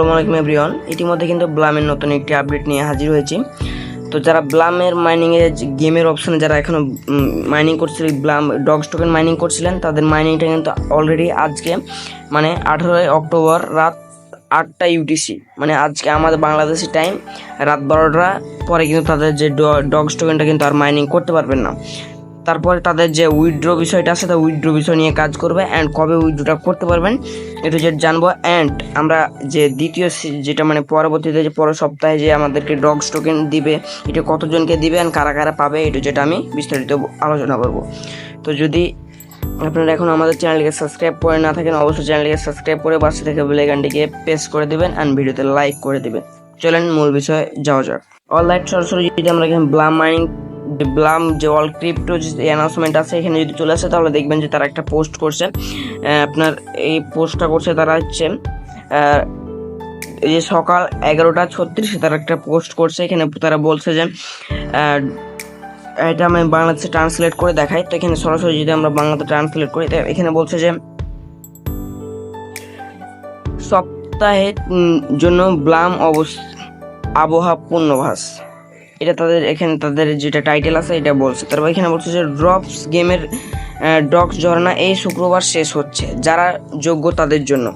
আসসালামু আলাইকুম এভরিওয়ান। ইতিমধ্যে কিন্তু ব্লামের নতুন একটি আপডেট নিয়ে হাজির হয়েছি। তো যারা ব্লামের মাইনিংয়ে গেমের অপশনে যারা এখনও মাইনিং করছিলেন, ব্লাম ডগস টোকেন মাইনিং করছিলেন, তাদের মাইনিংটা কিন্তু অলরেডি আজকে মানে 18 অক্টোবর রাত 8টা ইউটিসি, মানে আজকে আমাদের বাংলাদেশি টাইম রাত 12টার পরে কিন্তু তাদের যে ডগস টোকেনটা কিন্তু আর মাইনিং করতে পারবেন না। তারপরে তাদের যে উইথড্র বিষয়টা আছে, তা উইথড্র বিষয় নিয়ে কাজ করবে অ্যান্ড কবে উইথড্রটা করতে পারবেন একটু যেটা জানবো। অ্যান্ড আমরা যে দ্বিতীয় যেটা মানে পরবর্তীতে যে পরের সপ্তাহে যে আমাদেরকে ডগস টোকেন দিবে, এটা কতজনকে দিবে অ্যান্ড কারা কারা পাবে, এটা যেটা আমি বিস্তারিত আলোচনা করবো। তো যদি আপনারা এখন আমাদের চ্যানেলকে সাবস্ক্রাইব করে না থাকেন, অবশ্যই চ্যানেলকে সাবস্ক্রাইব করে পাশে থেকে বেল আইকনটিকে প্রেস করে দেবেন অ্যান্ড ভিডিওতে লাইক করে দেবেন। চলেন মূল বিষয়ে যাওয়া যাক। অলরাইট, সরাসরি যদি আমরা এখানে ব্লাম যে অল ক্রিপ্টো যে অ্যানাউন্সমেন্ট আছে এখানে যদি চলে আসে, তাহলে দেখবেন যে তারা একটা পোস্ট করছে। আপনার এই পোস্টটা করছে তারা হচ্ছে এই যে সকাল 11:36 তারা একটা পোস্ট করছে। এখানে তারা বলছে যে এটা আমি বাংলাদেশে ট্রান্সলেট করে দেখাই। তো এখানে সরাসরি যদি আমরা বাংলাতে ট্রান্সলেট করি, এখানে বলছে যে সপ্তাহের জন্য ব্লাম আবহাওয়া পূর্বাভাস, এটা তাদের এখানে তাদের যেটা টাইটেল আছে এটা বলছে। তারপর এখানে বলছে যে ড্রপস গেমের ডগস ঝর্ণা এই শুক্রবার শেষ হচ্ছে, যারা যোগ্য তাদের জন্য।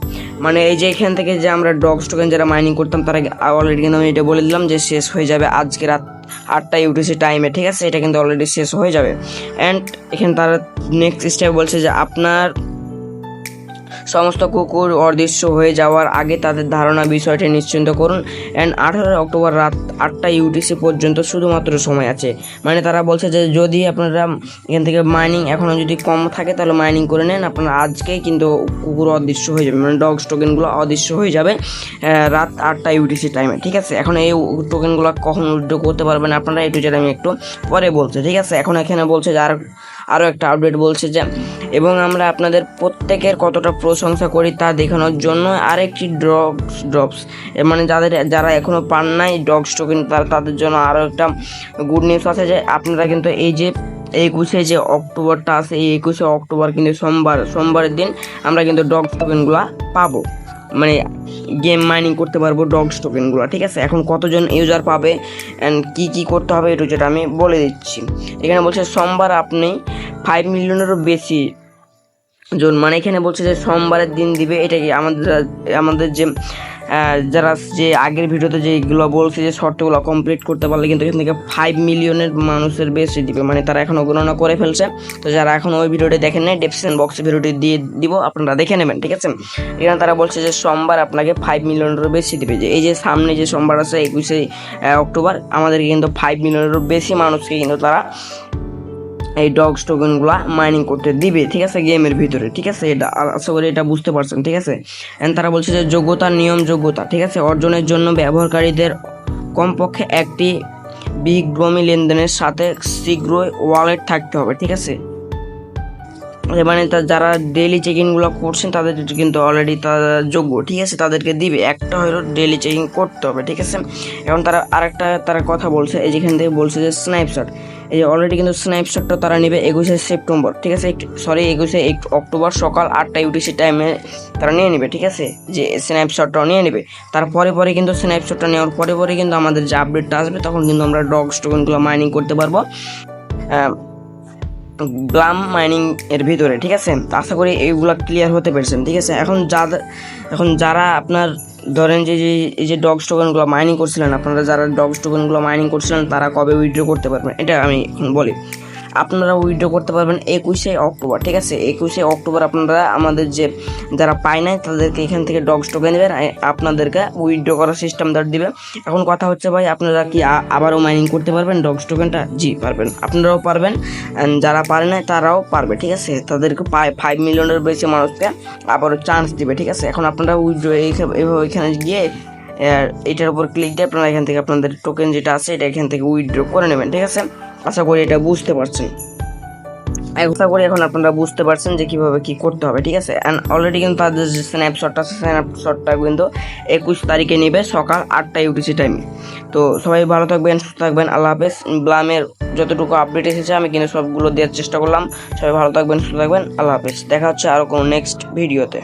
মানে এই যে এখান থেকে যে আমরা ডগস টোকেন যারা মাইনিং করতাম তারা অলরেডি কিন্তু আমি এটা বলে দিলাম যে শেষ হয়ে যাবে আজকে রাত 8টা ইউটিসি টাইমে, ঠিক আছে? এটা কিন্তু অলরেডি শেষ হয়ে যাবে। অ্যান্ড এখানে তারা নেক্সট স্টেপ বলছে যে আপনার সমস্ত কুকুর অদৃশ্য হয়ে যাওয়ার আগে তাদের ধারণা বিষয়টি নিশ্চিন্ত করুন। অ্যান্ড 18 অক্টোবর রাত 8টা ইউটিসি পর্যন্ত শুধুমাত্র সময় আছে। মানে তারা বলছে যে যদি আপনারা এখান থেকে মাইনিং এখনও যদি কম থাকে তাহলে মাইনিং করে নেন, আপনারা আজকেই কিন্তু কুকুর অদৃশ্য হয়ে যাবে, মানে ডগস টোকেনগুলো অদৃশ্য হয়ে যাবে রাত 8টা ইউটিসি টাইমে, ঠিক আছে? এখন এই টোকেনগুলো কখন উইথড্র করতে পারবেন আপনারা, একটু যেটা আমি একটু পরে বলছি, ঠিক আছে? এখন এখানে বলছে যে আরও একটা আপডেট বলছে যে এবং আমরা আপনাদের প্রত্যেকের কতটা প্রশংসা করি তা দেখানোর জন্য আরেকটি ড্রপস, মানে যারা এখনও পান নাই ডগস টোকেন তাদের জন্য আরও একটা গুড নিউজ আছে যে আপনারা কিন্তু এই যে 21শে যে অক্টোবরটা আছে, এই 21শে অক্টোবর কিন্তু সোমবারের দিন আমরা কিন্তু ডগস টোকেনগুলো পাবো, মানে গেম মাইনিং করতে পারবো ডগস টোকেনগুলো, ঠিক আছে? এখন কতজন ইউজার পাবে অ্যান্ড কী করতে হবে একটু যেটা আমি বলে দিচ্ছি। এখানে বলছে সোমবার আপনি 5 মিলিয়নেরও বেশি জন, মানে এখানে বলছে যে সোমবারের দিন দিবে। এটা কি আমাদের যে যারা যে আগের ভিডিওতে যেগুলো বলছে যে শর্টগুলো কমপ্লিট করতে পারলে কিন্তু এখান থেকে 5 মিলিয়নের মানুষের বেশি দিবে, মানে তারা এখনও গণনা করে ফেলছে। তো যারা এখন ওই ভিডিওটি দেখেন নাই, ডেসক্রিপশন বক্সে ভিডিওটি দিয়ে দিব, আপনারা দেখে নেবেন, ঠিক আছে? এখানে তারা বলছে যে সোমবার আপনাকে 5 মিলিয়নেরও বেশি দিবে। যে এই যে সামনে যে সোমবার আছে 21শে অক্টোবর, আমাদেরকে কিন্তু 5 মিলিয়নেরও বেশি মানুষকে কিন্তু তারা এই ডগস টোকেনগুলো মাইনিং করতে দিবে, ঠিক আছে? গেমের ভিতরে, ঠিক আছে? এটা আশা করি এটা বুঝতে পারছেন, ঠিক আছে? অ্যান্ড তারা বলছে যে যোগ্যতা, ঠিক আছে? অর্জনের জন্য ব্যবহারকারীদের কমপক্ষে একটি বিগ্রমী লেনদেনের সাথে শীঘ্রই ওয়ালেট থাকতে হবে, ঠিক আছে? মানে যারা ডেইলি চেকিংগুলো করছেন তাদের কিন্তু অলরেডি তারা যোগ্য, ঠিক আছে? তাদেরকে দিবে, একটা হলো ডেইলি চেকিং করতে হবে, ঠিক আছে? এখন তারা আরেকটা কথা বলছে, এই যেখান থেকে বলছে যে স্ন্যাপশট, এই যে অলরেডি কিন্তু স্ন্যাপশটটা তারা নেবে 21শে সেপ্টেম্বর, ঠিক আছে? 21শে অক্টোবর সকাল 8টা ইউটিসি টাইমে তারা নিয়ে নেবে, ঠিক আছে? যে স্ন্যাপশটটাও নিয়ে নেবে। তারপরে কিন্তু স্ন্যাপশটটা নেওয়ার পরে কিন্তু আমাদের যে আপডেটটা আসবে তখন কিন্তু আমরা ডগস টোকেনগুলো মাইনিং করতে পারবো ব্লাম মাইনিং এর ভিতরে, ঠিক আছে? আশা করি এইগুলো ক্লিয়ার হতে পেরেছেন, ঠিক আছে? এখন যারা আপনার ধরেন যে এই যে ডগস টোকেনগুলো মাইনিং করছিলেন, আপনারা যারা ডগস টোকেনগুলো মাইনিং করছিলেন তারা কবে উইথড্র করতে পারবেন এটা আমি এখন বলি। আপনারা উইথড্র করতে পারবেন 21শে অক্টোবর, ঠিক আছে? 21শে অক্টোবর আপনারা আমাদের যে যারা পায় নাই তাদেরকে এখান থেকে ডগস টোকেন দেবেন, আপনাদেরকে উইথড্র করার সিস্টেমটা দিবে। এখন কথা হচ্ছে ভাই, আপনারা কি আবারও মাইনিং করতে পারবেন ডগস টোকেনটা? জি পারবেন, আপনারাও পারবেন, যারা পারে না তারাও পারবে, ঠিক আছে? তাদেরকে 5 মিলিয়নের বেশি মানুষকে আবারও চান্স দিবে, ঠিক আছে? এখন আপনারা উইথড্র এইভাবে এখানে গিয়ে এটার উপর ক্লিক দিয়ে আপনারা এখান থেকে আপনাদের টোকেন যেটা আছে এটা এখান থেকে উইথড্র করে নেবেন, ঠিক আছে? আশা করি এটা বুঝতে পারছেন। আশা করি এখন আপনারা বুঝতে পারছেন যে কীভাবে কী করতে হবে, ঠিক আছে? অ্যান্ড অলরেডি কিন্তু তাদের যে স্ন্যাপশটটা কিন্তু 21 তারিখে নেবে সকাল 8টা ইউটিসি টাইমে। তো সবাই ভালো থাকবেন, সুস্থ থাকবেন, আল্লাহ হাফেজ। ব্লামের যতটুকু আপডেট এসেছে আমি কিন্তু সবগুলো দেওয়ার চেষ্টা করলাম। সবাই ভালো থাকবেন, সুস্থ থাকবেন, আল্লাহ হাফেজ। দেখা হচ্ছে আরও কোনো নেক্সট ভিডিওতে।